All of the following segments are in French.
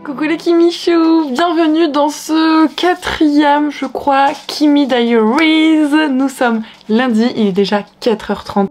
Coucou les Kimichou, bienvenue dans ce quatrième, je crois, Kimi Diaries. Nous sommes lundi, il est déjà 4h30.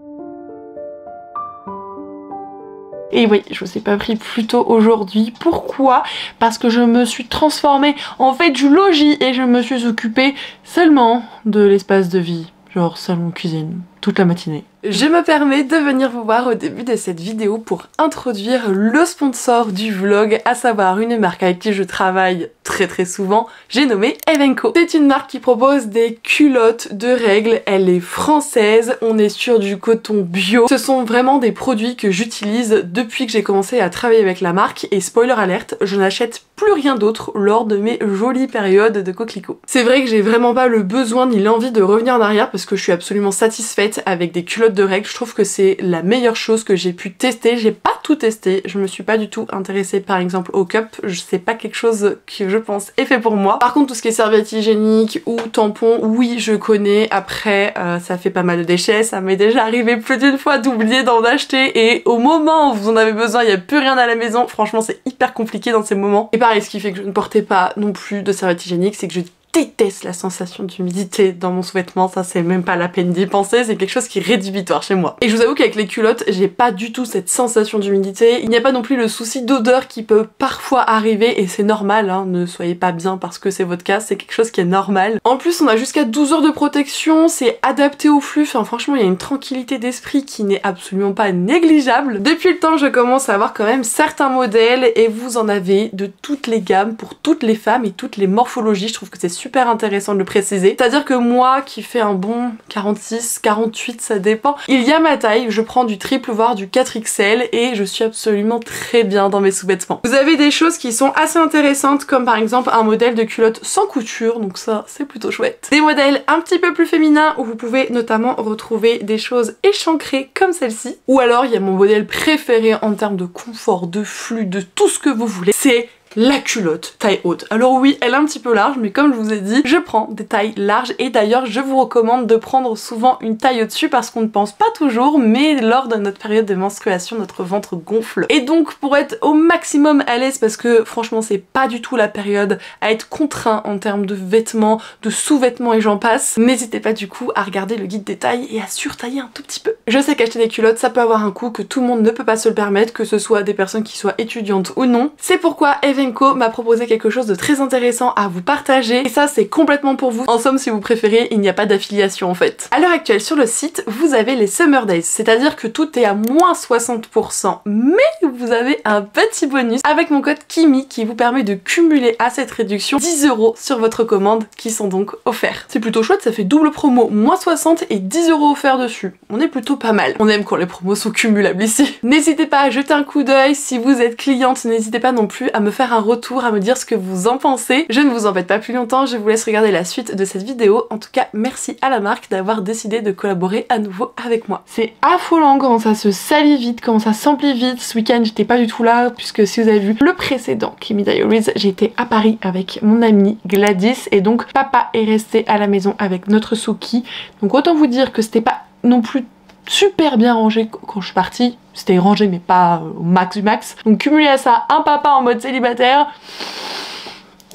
Et oui, je vous ai pas pris plus tôt aujourd'hui. Pourquoi? Parce que je me suis transformée en fait du logis et je me suis occupée seulement de l'espace de vie, genre salon cuisine, toute la matinée. Je me permets de venir vous voir au début de cette vidéo pour introduire le sponsor du vlog, à savoir une marque avec qui je travaille très souvent, j'ai nommé Evenko. C'est une marque qui propose des culottes de règles, elle est française, on est sur du coton bio. Ce sont vraiment des produits que j'utilise depuis que j'ai commencé à travailler avec la marque et spoiler alerte, je n'achète plus rien d'autre lors de mes jolies périodes de coquelicots. C'est vrai que j'ai vraiment pas le besoin ni l'envie de revenir en arrière parce que je suis absolument satisfaite avec des culottes de règles. Je trouve que c'est la meilleure chose que j'ai pu tester. J'ai pas tout testé, je me suis pas du tout intéressée par exemple au cup, c'est pas quelque chose que je pense est fait pour moi. Par contre tout ce qui est serviette hygiénique ou tampon, oui je connais. Après ça fait pas mal de déchets, ça m'est déjà arrivé plus d'une fois d'oublier d'en acheter et au moment où vous en avez besoin il n'y a plus rien à la maison. Franchement c'est hyper compliqué dans ces moments. Et pareil, ce qui fait que je ne portais pas non plus de serviette hygiénique, c'est que je déteste la sensation d'humidité dans mon sous-vêtement, ça c'est même pas la peine d'y penser, c'est quelque chose qui est rédhibitoire chez moi. Et je vous avoue qu'avec les culottes, j'ai pas du tout cette sensation d'humidité, il n'y a pas non plus le souci d'odeur qui peut parfois arriver et c'est normal, hein, ne soyez pas bien parce que c'est votre cas, c'est quelque chose qui est normal. En plus on a jusqu'à 12 heures de protection, c'est adapté au flux, enfin franchement il y a une tranquillité d'esprit qui n'est absolument pas négligeable. Depuis le temps je commence à avoir quand même certains modèles et vous en avez de toutes les gammes, pour toutes les femmes et toutes les morphologies, je trouve que c'est super intéressant de le préciser. C'est-à-dire que moi qui fais un bon 46, 48, ça dépend, il y a ma taille, je prends du triple voire du 4XL et je suis absolument très bien dans mes sous-vêtements. Vous avez des choses qui sont assez intéressantes comme par exemple un modèle de culotte sans couture, donc ça c'est plutôt chouette. Des modèles un petit peu plus féminins où vous pouvez notamment retrouver des choses échancrées comme celle-ci. Ou alors il y a mon modèle préféré en termes de confort, de flux, de tout ce que vous voulez, c'est la culotte taille haute. Alors oui, elle est un petit peu large, mais comme je vous ai dit, je prends des tailles larges et d'ailleurs je vous recommande de prendre souvent une taille au-dessus parce qu'on ne pense pas toujours, mais lors de notre période de menstruation, notre ventre gonfle. Et donc pour être au maximum à l'aise, parce que franchement c'est pas du tout la période à être contraint en termes de vêtements, de sous-vêtements et j'en passe, n'hésitez pas du coup à regarder le guide des tailles et à surtailler un tout petit peu. Je sais qu'acheter des culottes ça peut avoir un coût que tout le monde ne peut pas se le permettre, que ce soit des personnes qui soient étudiantes ou non. C'est pourquoi Evenko m'a proposé quelque chose de très intéressant à vous partager et ça c'est complètement pour vous. En somme si vous préférez, il n'y a pas d'affiliation en fait. À l'heure actuelle sur le site, vous avez les Summer Days, c'est-à-dire que tout est à moins 60%, mais vous avez un petit bonus avec mon code KIMI qui vous permet de cumuler à cette réduction 10 € sur votre commande qui sont donc offerts. C'est plutôt chouette, ça fait double promo, moins 60 et 10 € offerts dessus. On est plutôt pas mal. On aime quand les promos sont cumulables ici. N'hésitez pas à jeter un coup d'œil, si vous êtes cliente, n'hésitez pas non plus à me faire un retour, à me dire ce que vous en pensez. Je ne vous embête pas plus longtemps, je vous laisse regarder la suite de cette vidéo. En tout cas, merci à la marque d'avoir décidé de collaborer à nouveau avec moi. C'est affolant comment ça se salit vite, comment ça s'emplit vite. Ce week-end, j'étais pas du tout là, puisque si vous avez vu le précédent Kimi Diaries, j'étais à Paris avec mon amie Gladys, et donc papa est resté à la maison avec notre Suki. Donc autant vous dire que c'était pas non plus super bien rangé quand je suis partie, c'était rangé mais pas au max du max. Donc cumulé à ça, un papa en mode célibataire,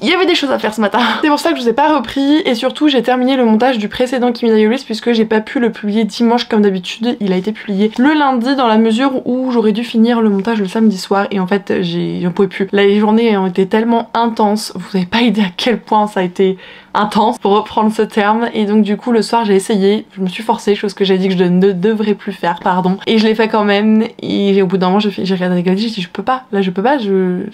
il y avait des choses à faire ce matin. C'est pour ça que je vous ai pas repris et surtout j'ai terminé le montage du précédent Kimi Diaries puisque j'ai pas pu le publier dimanche comme d'habitude, il a été publié le lundi dans la mesure où j'aurais dû finir le montage le samedi soir et en fait j'en pouvais plus. Les journées ont été tellement intenses, vous avez pas idée à quel point ça a été intense pour reprendre ce terme et donc du coup le soir j'ai essayé, je me suis forcée, chose que j'ai dit que je ne devrais plus faire, pardon, et je l'ai fait quand même et au bout d'un moment j'ai regardé la Gladys, j'ai dit je peux pas, là je peux pas, je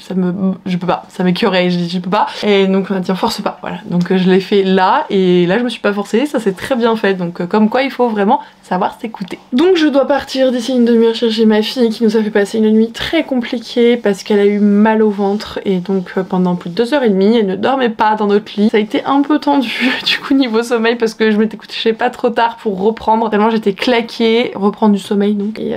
peux pas, ça m'écœurait, je dis je peux pas et donc on a dit on force pas, voilà, donc je l'ai fait là et là je me suis pas forcée, ça s'est très bien fait, donc comme quoi il faut vraiment savoir s'écouter. Donc je dois partir d'ici une demi-heure chercher ma fille qui nous a fait passer une nuit très compliquée parce qu'elle a eu mal au ventre et donc pendant plus de 2h30 elle ne dormait pas dans notre lit. Ça a été un peu tendu du coup niveau sommeil parce que je m'étais couchée pas trop tard pour reprendre, tellement j'étais claquée, reprendre du sommeil donc et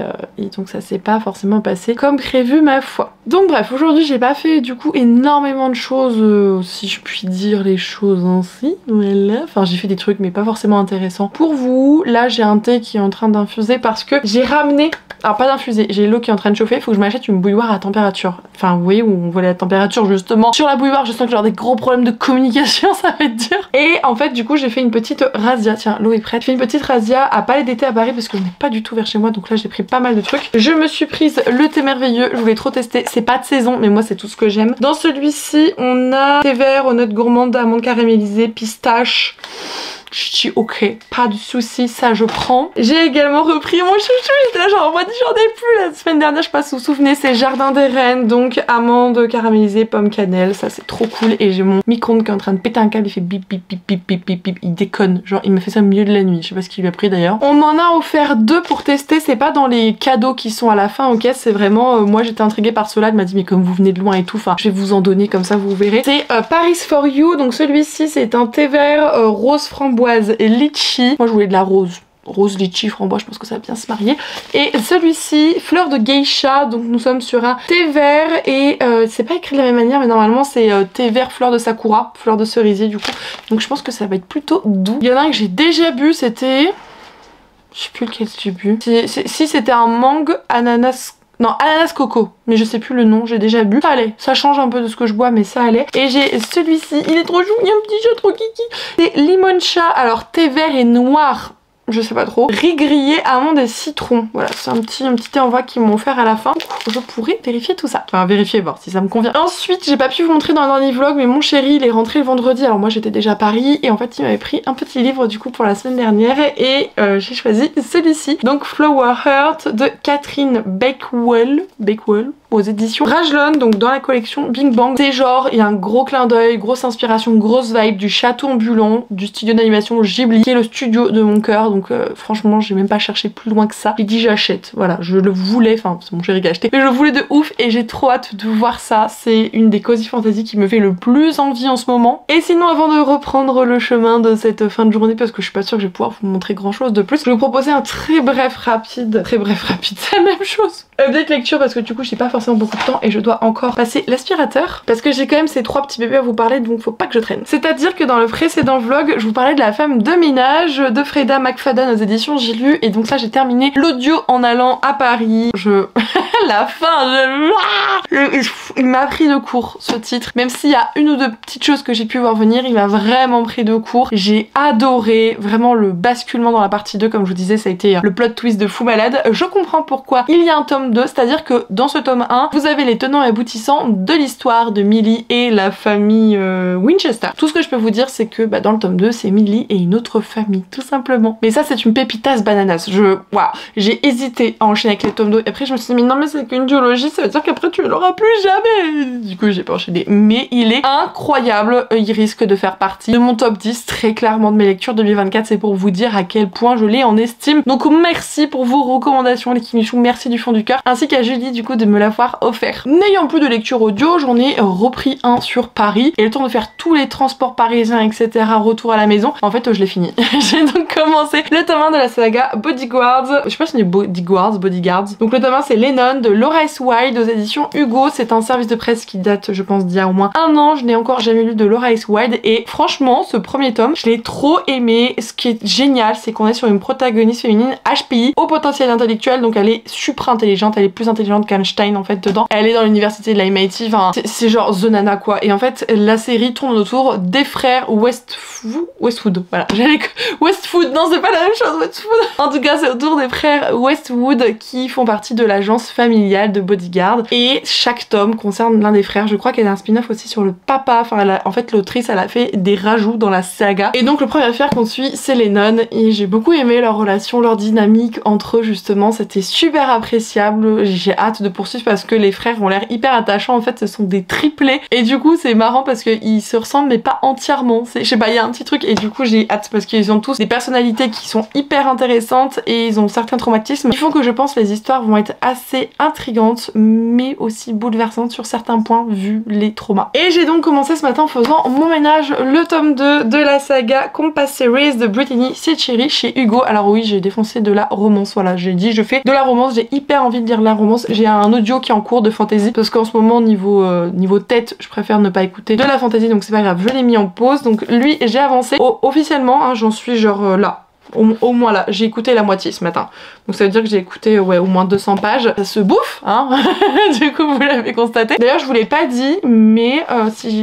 donc ça s'est pas forcément passé comme prévu ma foi. Donc bref, aujourd'hui j'ai pas fait du coup énormément de choses, si je puis dire les choses ainsi, voilà. Enfin j'ai fait des trucs mais pas forcément intéressants pour vous. Là j'ai un thé qui est en train d'infuser parce que j'ai ramené Alors pas d'infusé, j'ai l'eau qui est en train de chauffer, il faut que je m'achète une bouilloire à température. Enfin vous voyez où on voit la température justement. Sur la bouilloire je sens que j'ai des gros problèmes de communication, ça va être dur. Et en fait du coup j'ai fait une petite razzia, tiens l'eau est prête. J'ai fait une petite razzia à Palais d'été à Paris parce que je n'ai pas du tout vers chez moi, donc là j'ai pris pas mal de trucs. Je me suis prise le thé merveilleux, je voulais trop tester, c'est pas de saison mais moi c'est tout ce que j'aime. Dans celui-ci on a thé vert aux notes gourmandes d'amandes caramélisées, pistache. Je dis ok, pas de soucis, ça je prends. J'ai également repris mon chouchou, j'étais là genre en mode j'en ai plus la semaine dernière, je sais pas si vous vous souvenez, c'est Jardin des Reines, donc amandes caramélisées, pommes cannelle, ça c'est trop cool. Et j'ai mon micro-ondes qui est en train de péter un câble, il fait bip bip bip bip bip bip bip, il déconne, genre il me fait ça au milieu de la nuit, je sais pas ce qu'il lui a pris d'ailleurs. On m'en a offert 2 pour tester, c'est pas dans les cadeaux qui sont à la fin, ok, c'est vraiment, moi j'étais intriguée par cela, elle m'a dit mais comme vous venez de loin et tout, enfin je vais vous en donner comme ça vous verrez. C'est Paris for You, donc celui-ci c'est un thé vert rose framboise et litchi. Moi je voulais de la rose. Rose, litchi, framboise, je pense que ça va bien se marier. Et celui-ci, fleur de geisha, donc nous sommes sur un thé vert et c'est pas écrit de la même manière mais normalement c'est thé vert fleur de sakura, fleur de cerisier du coup. Donc je pense que ça va être plutôt doux. Il y en a un que j'ai déjà bu, c'était... Je sais plus lequel j'ai bu. Si c'était un mangue ananas... Non, ananas coco, mais je sais plus le nom, j'ai déjà bu. Ça allait, ça change un peu de ce que je bois, mais ça allait. Et j'ai celui-ci, il est trop chou, il y a un petit chat trop kiki. C'est limoncha, alors thé vert et noir, je sais pas trop. Riz grillé, amandes et citron. Voilà, c'est un petit thé en vrac qu'ils m'ont offert à la fin. Je pourrais vérifier tout ça. Enfin, vérifier, voir si ça me convient. Ensuite, j'ai pas pu vous montrer dans le dernier vlog, mais mon chéri, il est rentré le vendredi. Alors moi, j'étais déjà à Paris. Et en fait, il m'avait pris un petit livre, du coup, pour la semaine dernière. Et j'ai choisi celui-ci. Donc, Flower Heart de Catherine Bakewell aux éditions Rajlon, donc dans la collection Bing Bang. C'est genre, il y a un gros clin d'œil, grosse inspiration, grosse vibe du château ambulant, du studio d'animation Ghibli, qui est le studio de mon cœur. Donc franchement, j'ai même pas cherché plus loin que ça. J'ai dit j'achète, voilà, je le voulais, enfin c'est mon chéri qui a acheté, mais je le voulais de ouf et j'ai trop hâte de voir ça. C'est une des cozy fantasy qui me fait le plus envie en ce moment. Et sinon, avant de reprendre le chemin de cette fin de journée, parce que je suis pas sûre que je vais pouvoir vous montrer grand chose de plus, je vais vous proposer un très bref rapide, c'est la même chose. Update lecture parce que du coup j'ai pas forcément beaucoup de temps et je dois encore passer l'aspirateur parce que j'ai quand même ces 3 petits bébés à vous parler, donc faut pas que je traîne. C'est-à-dire que dans le précédent vlog, je vous parlais de La femme de ménage de Freda McFadden aux éditions J'ai lu, et donc ça j'ai terminé l'audio en allant à Paris. La fin, il m'a pris de court ce titre, même s'il y a une ou deux petites choses que j'ai pu voir venir, il m'a vraiment pris de court. J'ai adoré vraiment le basculement dans la partie 2, comme je vous disais, ça a été le plot twist de fou malade. Je comprends pourquoi il y a un tome 2, c'est-à-dire que dans ce tome 1, vous avez les tenants et aboutissants de l'histoire de Millie et la famille Winchester. Tout ce que je peux vous dire, c'est que dans le tome 2, c'est Millie et une autre famille, tout simplement. Mais ça, c'est une pépitasse bananas. Waouh, j'ai hésité à enchaîner avec les tomes 2, et après je me suis dit, mais non mais c'est qu'une duologie, ça veut dire qu'après tu l'auras plus jamais. Du coup j'ai pas enchaîné, mais il est incroyable, il risque de faire partie de mon top 10 très clairement de mes lectures 2024, c'est pour vous dire à quel point je l'ai en estime. Donc merci pour vos recommandations les Kimichou, merci du fond du cœur, ainsi qu'à Julie du coup de me l'avoir offert. N'ayant plus de lecture audio, j'en ai repris un sur Paris, et le temps de faire tous les transports parisiens etc, retour à la maison, en fait je l'ai fini. J'ai donc commencé le tome 1 de la saga Bodyguards, je sais pas si c'est Bodyguards, donc le tome 1 c'est Lennon de Laura S. Wilde aux éditions Hugo. C'est un service de presse qui date je pense d'il y a au moins un an. Je n'ai encore jamais lu de Laura S. Wilde et franchement ce premier tome je l'ai trop aimé. Ce qui est génial c'est qu'on est sur une protagoniste féminine HPI au potentiel intellectuel, donc elle est super intelligente, elle est plus intelligente qu'Einstein en fait dedans. Elle est dans l'université de l'MIT, enfin c'est genre The Nana quoi. Et en fait la série tourne autour des frères Westwood, voilà, j'allais Westwood, non c'est pas la même chose, Westwood. En tout cas c'est autour des frères Westwood qui font partie de l'agence familiale de Bodyguard, et chaque tome concerne l'un des frères. Je crois qu'elle a un spin-off aussi sur le papa, enfin en fait l'autrice elle a fait des rajouts dans la saga. Et donc le premier frère qu'on suit c'est Lennon, et j'ai beaucoup aimé leur relation, leur dynamique entre eux justement, c'était super appréciable. J'ai hâte de poursuivre parce que les frères ont l'air hyper attachants, en fait ce sont des triplés et du coup c'est marrant parce qu'ils se ressemblent mais pas entièrement, je sais pas, il y a un petit truc, et du coup j'ai hâte parce qu'ils ont tous des personnalités qui sont hyper intéressantes et ils ont certains traumatismes qui font que je pense les histoires vont être assez intrigantes mais aussi bouleversantes sur certains points vu les traumas. Et j'ai donc commencé ce matin en faisant mon ménage le tome 2 de la saga Compass Series de Brittany Seccheri chez Hugo. Alors oui, j'ai défoncé de la romance, voilà, j'ai dit je fais de la romance, j'ai hyper envie de lire de la romance. J'ai un audio qui est en cours de fantasy parce qu'en ce moment niveau tête je préfère ne pas écouter de la fantasy, donc c'est pas grave, je l'ai mis en pause. Donc lui j'ai avancé officiellement hein, j'en suis genre là. Au moins là, j'ai écouté la moitié ce matin. Donc ça veut dire que j'ai écouté ouais, au moins 200 pages. Ça se bouffe, hein. Du coup, vous l'avez constaté. D'ailleurs, je vous l'ai pas dit, mais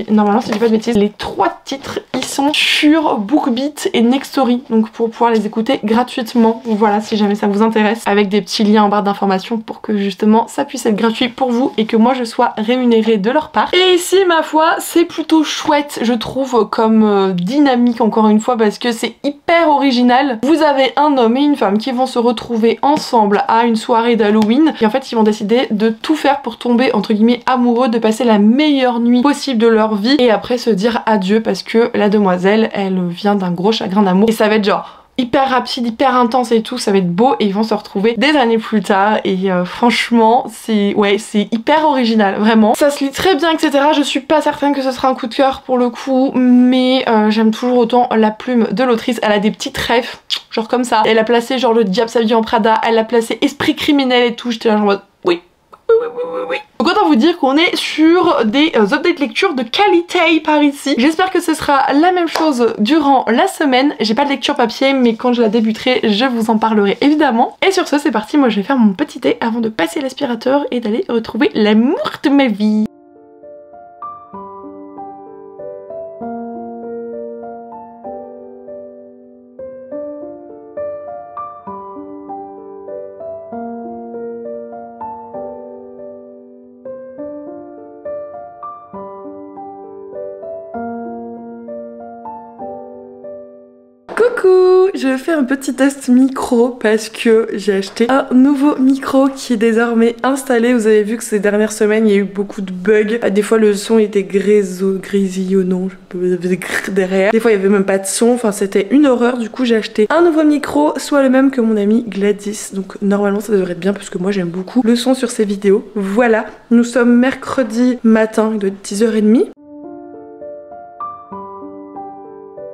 normalement, si je dis pas de bêtises, les 3 titres, ils sont sur BookBeat et Nextory. Donc pour pouvoir les écouter gratuitement. Voilà, si jamais ça vous intéresse. Avec des petits liens en barre d'informations pour que justement ça puisse être gratuit pour vous et que moi je sois rémunérée de leur part. Et ici, ma foi, c'est plutôt chouette, je trouve, comme dynamique encore une fois, parce que c'est hyper original. Vous avez un homme et une femme qui vont se retrouver ensemble à une soirée d'Halloween et en fait ils vont décider de tout faire pour tomber entre guillemets amoureux, de passer la meilleure nuit possible de leur vie et après se dire adieu parce que la demoiselle elle vient d'un gros chagrin d'amour et ça va être genre hyper rapide, hyper intense et tout, ça va être beau et ils vont se retrouver des années plus tard et franchement c'est hyper original, vraiment. Ça se lit très bien etc, je suis pas certaine que ce sera un coup de cœur pour le coup mais j'aime toujours autant la plume de l'autrice, elle a des petites rêves genre comme ça, elle a placé genre le diable s'habille en Prada, elle a placé esprit criminel et tout, j'étais là genre en mode oui. Donc autant vous dire qu'on est sur des updates lecture de qualité par ici. J'espère que ce sera la même chose durant la semaine. J'ai pas de lecture papier mais quand je la débuterai je vous en parlerai évidemment. Et sur ce c'est parti, moi je vais faire mon petit thé avant de passer l'aspirateur et d'aller retrouver l'amour de ma vie. Coucou, je fais un petit test micro parce que j'ai acheté un nouveau micro qui est désormais installé. Vous avez vu que ces dernières semaines il y a eu beaucoup de bugs. Des fois le son était grésillonnant derrière. Des fois il y avait même pas de son, enfin c'était une horreur. Du coup j'ai acheté un nouveau micro, soit le même que mon ami Gladys. Donc normalement ça devrait être bien parce que moi j'aime beaucoup le son sur ses vidéos. Voilà, nous sommes mercredi matin, il doit être 10h30.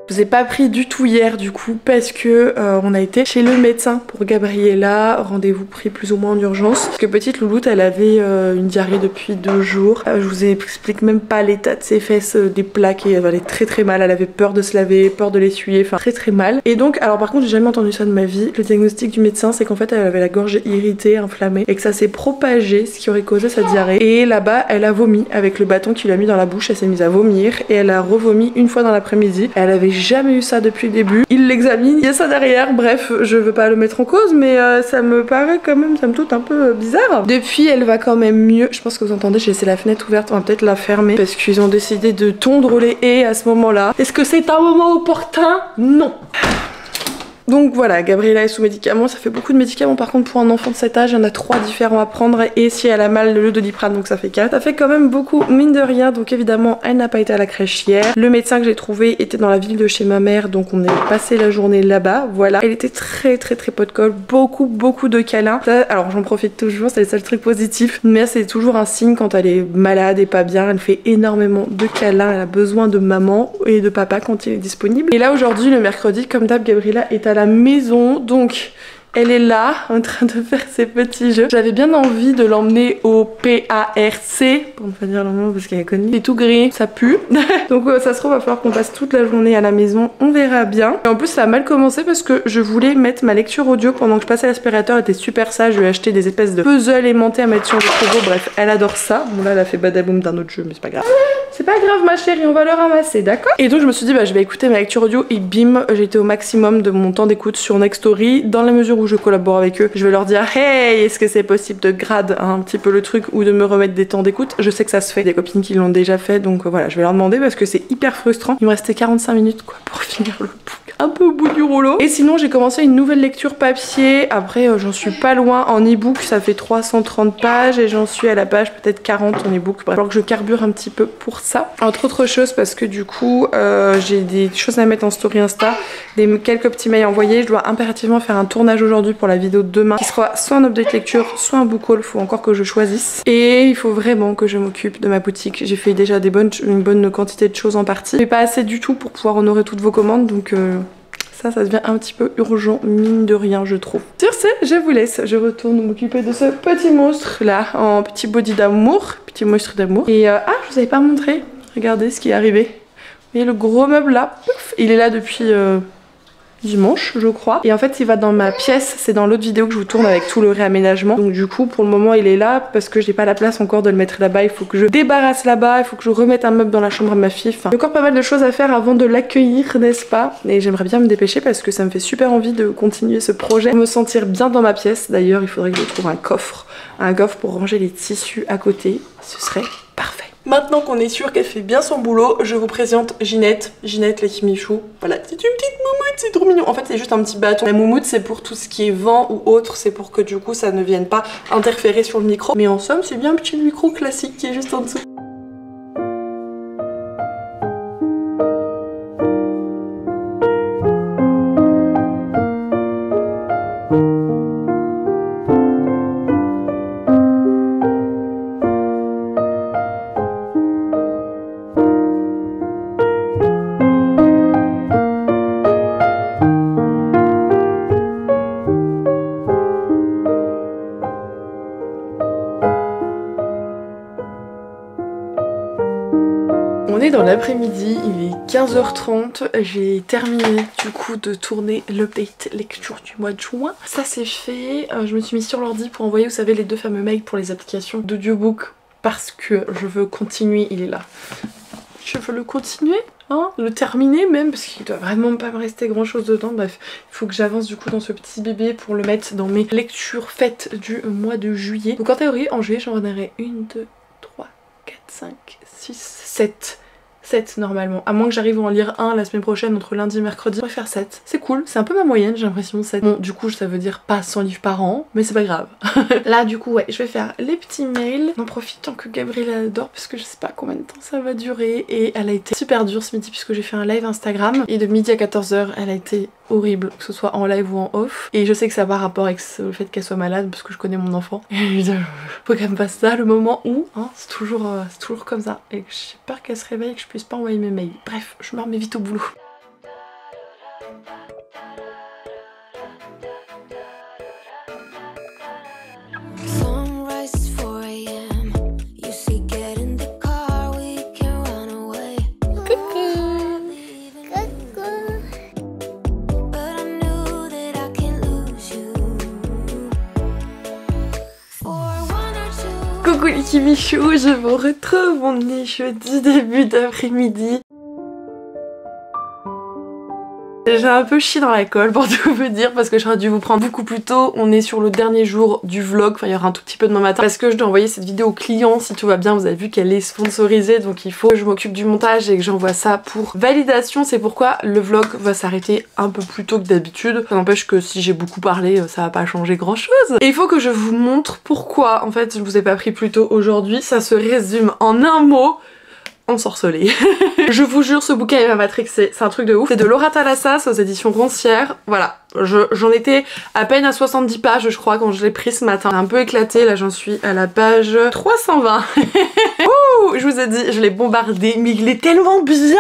Je vous ai pas pris du tout hier du coup parce que on a été chez le médecin pour Gabriella, rendez-vous pris plus ou moins en urgence parce que petite louloute elle avait une diarrhée depuis 2 jours. Je vous explique même pas l'état de ses fesses, des plaques et elle allait très mal, elle avait peur de se laver, peur de l'essuyer, enfin très mal. Et donc alors par contre j'ai jamais entendu ça de ma vie, le diagnostic du médecin c'est qu'en fait elle avait la gorge irritée, inflammée et que ça s'est propagé, ce qui aurait causé sa diarrhée. Et là-bas elle a vomi avec le bâton qu'il a mis dans la bouche, elle s'est mise à vomir et elle a revomi une fois dans l'après-midi. Elle avait jamais eu ça depuis le début. Il l'examine, il y a ça derrière. Bref, je veux pas le mettre en cause, mais ça me paraît quand même, ça me toute un peu bizarre. Depuis, elle va quand même mieux. Je pense que vous entendez, j'ai laissé la fenêtre ouverte. On va peut-être la fermer parce qu'ils ont décidé de tondre les haies à ce moment-là. Est-ce que c'est un moment opportun? Non. Donc voilà, Gabriella est sous médicaments, ça fait beaucoup de médicaments par contre pour un enfant de cet âge, il y en a 3 différents à prendre et si elle a mal le Doliprane donc ça fait 4. Ça fait quand même beaucoup mine de rien, donc évidemment elle n'a pas été à la crèche hier. Le médecin que j'ai trouvé était dans la ville de chez ma mère donc on est passé la journée là-bas, voilà. Elle était très pot de colle, beaucoup de câlins. Ça, alors j'en profite toujours, c'est le seul truc positif, mais c'est toujours un signe quand elle est malade et pas bien, elle fait énormément de câlins, elle a besoin de maman et de papa quand il est disponible. Et là aujourd'hui le mercredi comme d'hab Gabriella est à la maison donc elle est là en train de faire ses petits jeux. J'avais bien envie de l'emmener au PARC pour ne pas dire le nom parce qu'elle est connue. C'est tout gris, ça pue. Donc ça se trouve va falloir qu'on passe toute la journée à la maison, on verra bien. Et en plus ça a mal commencé parce que je voulais mettre ma lecture audio pendant que je passais l'aspirateur, elle était super sage, je lui ai acheté des espèces de puzzles aimantés à mettre sur le frigo, bref elle adore ça. Bon là elle a fait badaboum d'un autre jeu mais c'est pas grave. C'est pas grave ma chérie, on va le ramasser, d'accord? Et donc je me suis dit bah je vais écouter ma lecture audio et bim, j'ai été au maximum de mon temps d'écoute sur Nextory. Dans la mesure où je collabore avec eux, je vais leur dire hey, est-ce que c'est possible de grade un petit peu le truc ou de me remettre des temps d'écoute? Je sais que ça se fait, des copines qui l'ont déjà fait donc voilà, je vais leur demander parce que c'est hyper frustrant. Il me restait 45 minutes quoi pour finir le bouquin. Un peu au bout du rouleau. Et sinon j'ai commencé une nouvelle lecture papier. Après j'en suis pas loin en e-book, ça fait 330 pages et j'en suis à la page peut-être 40 en e-book. Il va falloir que je carbure un petit peu pour ça. Entre autres choses parce que du coup j'ai des choses à mettre en story Insta, quelques petits mails envoyés. Je dois impérativement faire un tournage aujourd'hui pour la vidéo de demain qui sera soit un update lecture, soit un book haul. Faut encore que je choisisse. Et il faut vraiment que je m'occupe de ma boutique. J'ai fait déjà une bonne quantité de choses en partie, mais pas assez du tout pour pouvoir honorer toutes vos commandes donc ça devient un petit peu urgent, mine de rien, je trouve. Sur ce, je vous laisse. Je retourne m'occuper de ce petit monstre là, en petit body d'amour, petit monstre d'amour. Et ah, je vous avais pas montré. Regardez ce qui est arrivé. Vous voyez le gros meuble là, pouf, il est là depuis dimanche je crois, et en fait il va dans ma pièce, c'est dans l'autre vidéo que je vous tourne avec tout le réaménagement, donc du coup pour le moment il est là parce que j'ai pas la place encore de le mettre là-bas, il faut que je débarrasse là-bas, il faut que je remette un meuble dans la chambre à ma fille, enfin il y a encore pas mal de choses à faire avant de l'accueillir, n'est-ce pas, et j'aimerais bien me dépêcher parce que ça me fait super envie de continuer ce projet, me sentir bien dans ma pièce. D'ailleurs il faudrait que je trouve un coffre pour ranger les tissus à côté, ce serait parfait. Maintenant qu'on est sûr qu'elle fait bien son boulot, je vous présente Ginette. Ginette la Kimichou. Voilà, c'est une petite moumoute, c'est trop mignon. En fait, c'est juste un petit bâton. La moumoute, c'est pour tout ce qui est vent ou autre. C'est pour que du coup, ça ne vienne pas interférer sur le micro. Mais en somme, c'est bien un petit micro classique qui est juste en dessous. On est dans l'après-midi, il est 15h30, j'ai terminé du coup de tourner l'update lecture du mois de juin. Ça c'est fait, je me suis mis sur l'ordi pour envoyer, vous savez, les deux fameux mails pour les applications d'audiobook parce que je veux continuer, il est là. Je veux le continuer, hein, le terminer même parce qu'il doit vraiment pas me rester grand chose dedans. Bref, il faut que j'avance du coup dans ce petit bébé pour le mettre dans mes lectures faites du mois de juillet. Donc en théorie, en juillet j'en aurai 1, 2, 3, 4, 5, 6, 7. 7 normalement, à moins que j'arrive à en lire un la semaine prochaine entre lundi et mercredi. Je vais faire 7, c'est cool, c'est un peu ma moyenne j'ai l'impression 7. Bon du coup ça veut dire pas 100 livres par an, mais c'est pas grave. Là du coup ouais, je vais faire les petits mails, en profitant que Gabriella dort parce que je sais pas combien de temps ça va durer. Et elle a été super dure ce midi puisque j'ai fait un live Instagram et de midi à 14h elle a été horrible, que ce soit en live ou en off. Et je sais que ça a pas rapport avec le fait qu'elle soit malade parce que je connais mon enfant. Et évidemment, faut qu'elle me fasse ça le moment où, hein, c'est toujours comme ça. Et que j'ai peur qu'elle se réveille et que je puisse pas envoyer mes mails. Bref, je me remets vite au boulot. Coucou les Kimichou, je vous retrouve, on est jeudi début d'après-midi. J'ai un peu chié dans la colle pour tout vous dire parce que j'aurais dû vous prendre beaucoup plus tôt. On est sur le dernier jour du vlog, enfin il y aura un tout petit peu demain matin parce que je dois envoyer cette vidéo au client si tout va bien. Vous avez vu qu'elle est sponsorisée donc il faut que je m'occupe du montage et que j'envoie ça pour validation. C'est pourquoi le vlog va s'arrêter un peu plus tôt que d'habitude. Ça n'empêche que si j'ai beaucoup parlé ça va pas changer grand chose. Et il faut que je vous montre pourquoi en fait je vous ai pas pris plus tôt aujourd'hui. Ça se résume en un mot: ensorcelée. Je vous jure, ce bouquin il m'a matrixé, c'est un truc de ouf. C'est de Laura Thalassa, c'est aux éditions Roncière. Voilà, j'en étais à peine à 70 pages je crois quand je l'ai pris ce matin. Un peu éclaté, là j'en suis à la page 320. Ouh, je vous ai dit, je l'ai bombardé, mais il est tellement bien.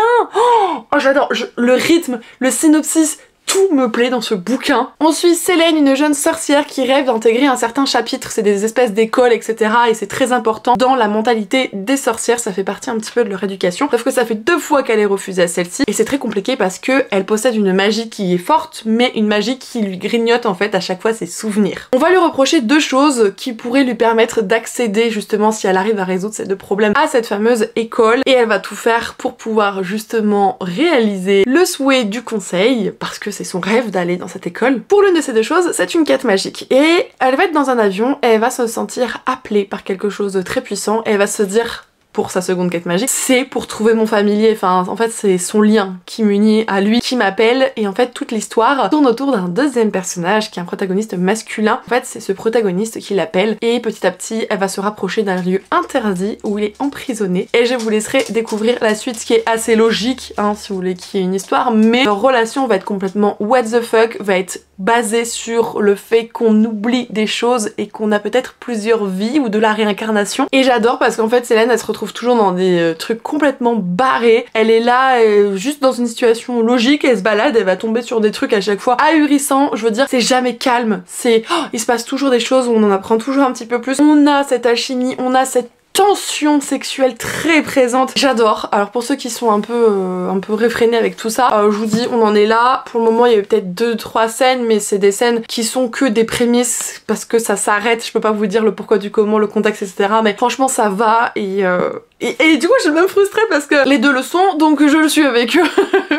Oh j'adore, le rythme, le synopsis, tout me plaît dans ce bouquin. On suit Célène, une jeune sorcière qui rêve d'intégrer un certain chapitre, c'est des espèces d'écoles etc. et c'est très important dans la mentalité des sorcières, ça fait partie un petit peu de leur éducation. Sauf que ça fait 2 fois qu'elle est refusée à celle-ci et c'est très compliqué parce que elle possède une magie qui est forte mais une magie qui lui grignote en fait à chaque fois ses souvenirs. On va lui reprocher 2 choses qui pourraient lui permettre d'accéder justement, si elle arrive à résoudre ces 2 problèmes, à cette fameuse école, et elle va tout faire pour pouvoir justement réaliser le souhait du conseil parce que c'est son rêve d'aller dans cette école. Pour l'une de ces 2 choses, c'est une quête magique. Et elle va être dans un avion et elle va se sentir appelée par quelque chose de très puissant et elle va se dire, pour sa seconde quête magique, c'est pour trouver mon familier, enfin en fait c'est son lien qui m'unit à lui, qui m'appelle, et en fait toute l'histoire tourne autour d'un deuxième personnage qui est un protagoniste masculin. En fait c'est ce protagoniste qui l'appelle et petit à petit elle va se rapprocher d'un lieu interdit où il est emprisonné et je vous laisserai découvrir la suite, ce qui est assez logique hein, si vous voulez qu'il y ait une histoire, mais leur relation va être complètement what the fuck, va être basée sur le fait qu'on oublie des choses et qu'on a peut-être plusieurs vies ou de la réincarnation. Et j'adore parce qu'en fait Célène elle se retrouve toujours dans des trucs complètement barrés. Elle est là juste dans une situation logique, elle se balade, elle va tomber sur des trucs à chaque fois ahurissants. Je veux dire, c'est jamais calme, c'est il se passe toujours des choses où on en apprend toujours un petit peu plus. On a cette alchimie, on a cette tension sexuelle très présente. J'adore. Alors pour ceux qui sont un peu réfrénés avec tout ça, je vous dis, on en est là. Pour le moment, il y a eu peut-être 2-3 scènes, mais c'est des scènes qui sont que des prémices parce que ça s'arrête. Je peux pas vous dire le pourquoi du comment, le contexte, etc. Mais franchement, ça va et du coup, je suis même frustrée parce que les deux le sont, donc je le suis avec eux.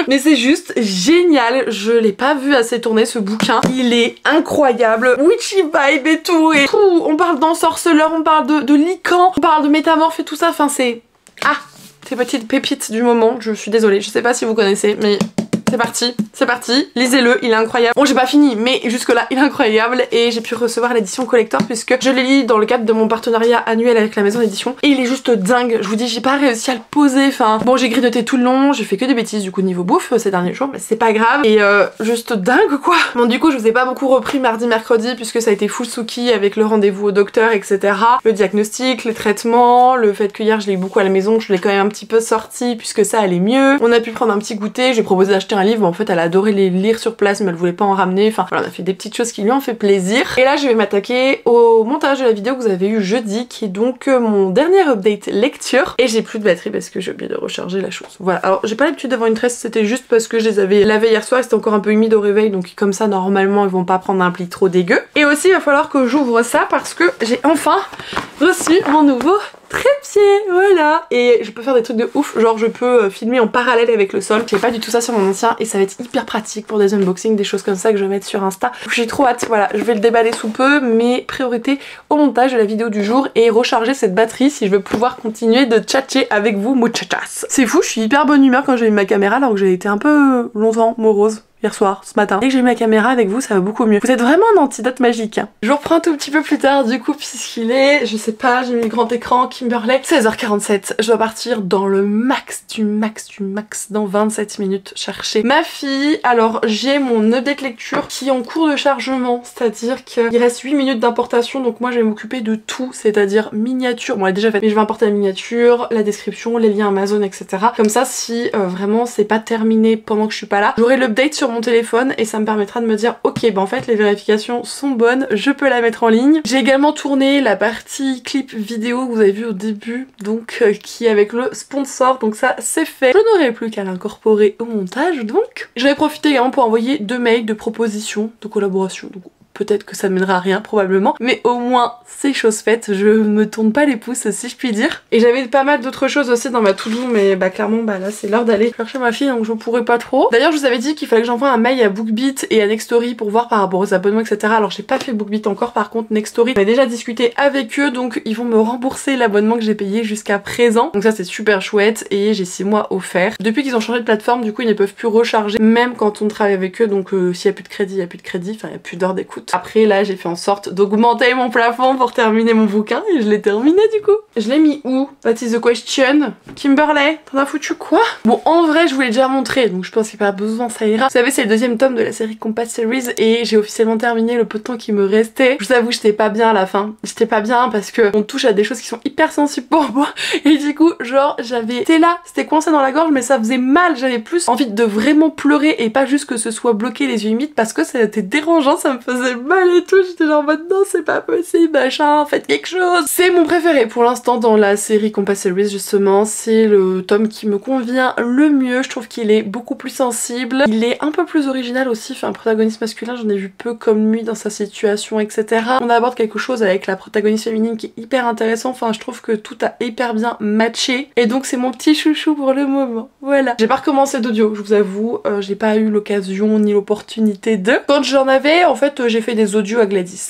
Mais c'est juste génial. Je l'ai pas vu assez tourner ce bouquin. Il est incroyable. Witchy vibe et tout. On parle d'ensorceleur, on parle de lycan, on parle de métamorphe et tout ça. Enfin, c'est... Ah, ces petites pépites du moment. Je suis désolée. Je sais pas si vous connaissez, mais... c'est parti, lisez-le, il est incroyable. Bon, j'ai pas fini, mais jusque là, il est incroyable et j'ai pu recevoir l'édition collector puisque je l'ai lu dans le cadre de mon partenariat annuel avec la maison d'édition et il est juste dingue. Je vous dis, j'ai pas réussi à le poser, enfin bon, j'ai grignoté tout le long, j'ai fait que des bêtises du coup niveau bouffe ces derniers jours, mais c'est pas grave et juste dingue quoi. Bon, du coup, je vous ai pas beaucoup repris mardi, mercredi puisque ça a été full Suki avec le rendez-vous au docteur, etc. Le diagnostic, les traitements, le fait que hier je l'ai eu beaucoup à la maison, je l'ai quand même un petit peu sorti puisque ça allait mieux. On a pu prendre un petit goûter, j'ai proposé d'acheter un livre, mais en fait elle a adoré les lire sur place mais elle voulait pas en ramener, enfin voilà, on a fait des petites choses qui lui ont fait plaisir. Et là je vais m'attaquer au montage de la vidéo que vous avez eu jeudi qui est donc mon dernier update lecture et j'ai plus de batterie parce que j'ai oublié de recharger la chose. Voilà, alors j'ai pas l'habitude d'avoir une tresse, c'était juste parce que je les avais lavés hier soir et c'était encore un peu humide au réveil donc comme ça normalement ils vont pas prendre un pli trop dégueu. Et aussi il va falloir que j'ouvre ça parce que j'ai enfin reçu mon nouveau trépied, voilà. Et je peux faire des trucs de ouf, genre je peux filmer en parallèle avec le sol. J'ai pas du tout ça sur mon ancien et ça va être hyper pratique pour des unboxings, des choses comme ça que je vais mettre sur Insta. J'ai trop hâte, voilà, je vais le déballer sous peu, mais priorité au montage de la vidéo du jour et recharger cette batterie si je veux pouvoir continuer de tchatcher avec vous muchachas. C'est fou, je suis hyper bonne humeur quand j'ai eu ma caméra alors que j'ai été un peu longtemps morose hier soir, ce matin. Dès que j'ai ma caméra avec vous, ça va beaucoup mieux. Vous êtes vraiment un antidote magique. Hein. Je vous reprends un tout petit peu plus tard, du coup, puisqu'il est, je sais pas, j'ai mis le grand écran, Kimberley, 16h47. Je dois partir dans le max du max du max, dans 27 minutes, chercher ma fille. Alors, j'ai mon update lecture qui est en cours de chargement, c'est-à-dire qu'il reste 8 minutes d'importation, donc moi je vais m'occuper de tout, c'est-à-dire miniature, bon elle est déjà faite, mais je vais importer la miniature, la description, les liens Amazon, etc. Comme ça, si vraiment c'est pas terminé pendant que je suis pas là, j'aurai l'update sur mon téléphone et ça me permettra de me dire ok bah en fait les vérifications sont bonnes, je peux la mettre en ligne. J'ai également tourné la partie clip vidéo que vous avez vu au début, donc qui est avec le sponsor, donc ça c'est fait. Je n'aurai plus qu'à l'incorporer au montage, donc je vais profiter également pour envoyer 2 mails de propositions de collaboration. Donc peut-être que ça mènera à rien probablement, mais au moins c'est chose faite, je me tourne pas les pouces si je puis dire. Et j'avais pas mal d'autres choses aussi dans ma to-do, mais bah clairement bah là c'est l'heure d'aller chercher ma fille donc je pourrais pas trop. D'ailleurs je vous avais dit qu'il fallait que j'envoie un mail à BookBeat et à Nextory pour voir par rapport aux abonnements etc. Alors j'ai pas fait BookBeat encore, par contre Nextory, on a déjà discuté avec eux donc ils vont me rembourser l'abonnement que j'ai payé jusqu'à présent. Donc ça c'est super chouette et j'ai 6 mois offerts. Depuis qu'ils ont changé de plateforme du coup ils ne peuvent plus recharger même quand on travaille avec eux, donc s'il y a plus de crédit, il y a plus de crédit, enfin il y a plus d'heures d'écoute. Après là j'ai fait en sorte d'augmenter mon plafond pour terminer mon bouquin et je l'ai terminé du coup. Je l'ai mis où? That is the question. Kimberley, t'en as foutu quoi? Bon en vrai je vous l'ai déjà montré donc je pense qu'il n'y a pas besoin, ça ira. Vous savez c'est le 2e tome de la série Compass Series et j'ai officiellement terminé le peu de temps qui me restait. Je vous avoue j'étais pas bien à la fin. J'étais pas bien parce que on touche à des choses qui sont hyper sensibles pour moi et du coup genre c'était là, c'était coincé dans la gorge mais ça faisait mal, j'avais plus envie de vraiment pleurer et pas juste que ce soit bloqué les yeux humides parce que c'était dérangeant, ça me faisait mal et tout, j'étais genre en mode non c'est pas possible machin, faites quelque chose. C'est mon préféré pour l'instant dans la série Compass Series justement, c'est le tome qui me convient le mieux, je trouve qu'il est beaucoup plus sensible, il est un peu plus original aussi, enfin un protagoniste masculin j'en ai vu peu comme lui dans sa situation etc. On aborde quelque chose avec la protagoniste féminine qui est hyper intéressant, enfin je trouve que tout a hyper bien matché et donc c'est mon petit chouchou pour le moment, voilà. J'ai pas recommencé d'audio, je vous avoue, j'ai pas eu l'occasion ni l'opportunité de. Quand j'en avais en fait j'ai fait des audios à Gladys.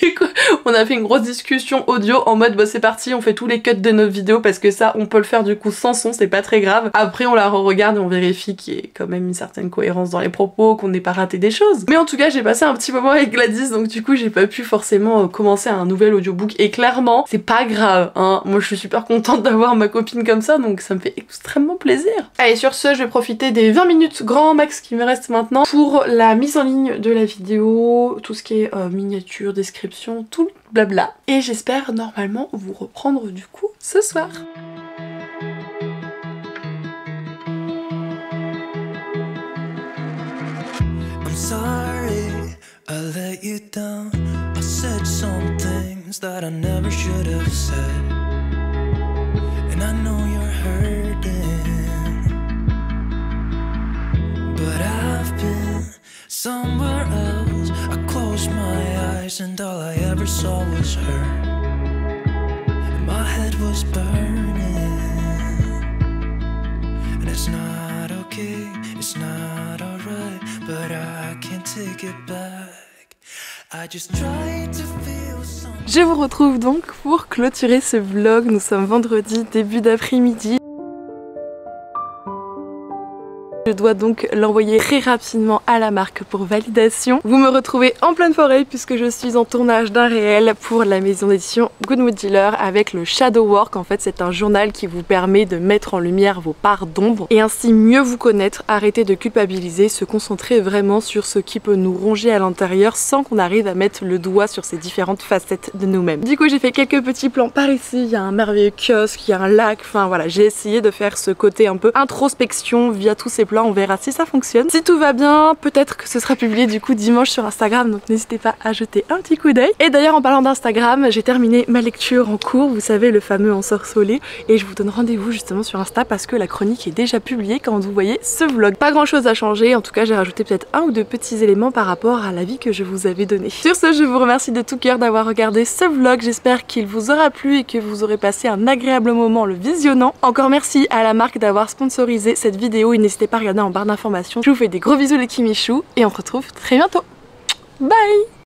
Du coup on a fait une grosse discussion audio en mode bah c'est parti on fait tous les cuts de notre vidéo parce que ça on peut le faire du coup sans son, c'est pas très grave. Après on la re-regarde et on vérifie qu'il y ait quand même une certaine cohérence dans les propos, qu'on n'ait pas raté des choses. Mais en tout cas j'ai passé un petit moment avec Gladys donc du coup j'ai pas pu forcément commencer un nouvel audiobook et clairement c'est pas grave hein. Moi je suis super contente d'avoir ma copine comme ça donc ça me fait extrêmement plaisir. Allez sur ce je vais profiter des 20 minutes grand max qui me restent maintenant pour la mise en ligne de la vidéo, tout ce qui est miniature, description, tout le blabla. Et j'espère normalement vous reprendre du coup ce soir. I'm sorry I let you down. I said some things that I never should have said. eyes and all I ever saw was her. My head was burning, and it's not okay, it's not alright, but I can't take it back. I just tried to feel something. Je vous retrouve donc pour clôturer ce vlog. Nous sommes vendredi, début d'après-midi. Je dois donc l'envoyer très rapidement à la marque pour validation. Vous me retrouvez en pleine forêt puisque je suis en tournage d'un réel pour la maison d'édition Good Mood Dealer avec le Shadow Work. En fait, c'est un journal qui vous permet de mettre en lumière vos parts d'ombre et ainsi mieux vous connaître, arrêter de culpabiliser, se concentrer vraiment sur ce qui peut nous ronger à l'intérieur sans qu'on arrive à mettre le doigt sur ces différentes facettes de nous-mêmes. Du coup, j'ai fait quelques petits plans par ici. Il y a un merveilleux kiosque, il y a un lac. Enfin voilà, j'ai essayé de faire ce côté un peu introspection via tous ces plans. On verra si ça fonctionne. Si tout va bien, peut-être que ce sera publié du coup dimanche sur Instagram, donc n'hésitez pas à jeter un petit coup d'œil. Et d'ailleurs en parlant d'Instagram, j'ai terminé ma lecture en cours, vous savez le fameux Ensorcelé, et je vous donne rendez-vous justement sur Insta parce que la chronique est déjà publiée quand vous voyez ce vlog. Pas grand chose à changer, en tout cas j'ai rajouté peut-être un ou deux petits éléments par rapport à l'avis que je vous avais donné. Sur ce, je vous remercie de tout cœur d'avoir regardé ce vlog, j'espère qu'il vous aura plu et que vous aurez passé un agréable moment en le visionnant. Encore merci à la marque d'avoir sponsorisé cette vidéo et n'hésitez pas à regarder en barre d'informations. Je vous fais des gros bisous les Kimichou et on se retrouve très bientôt. Bye!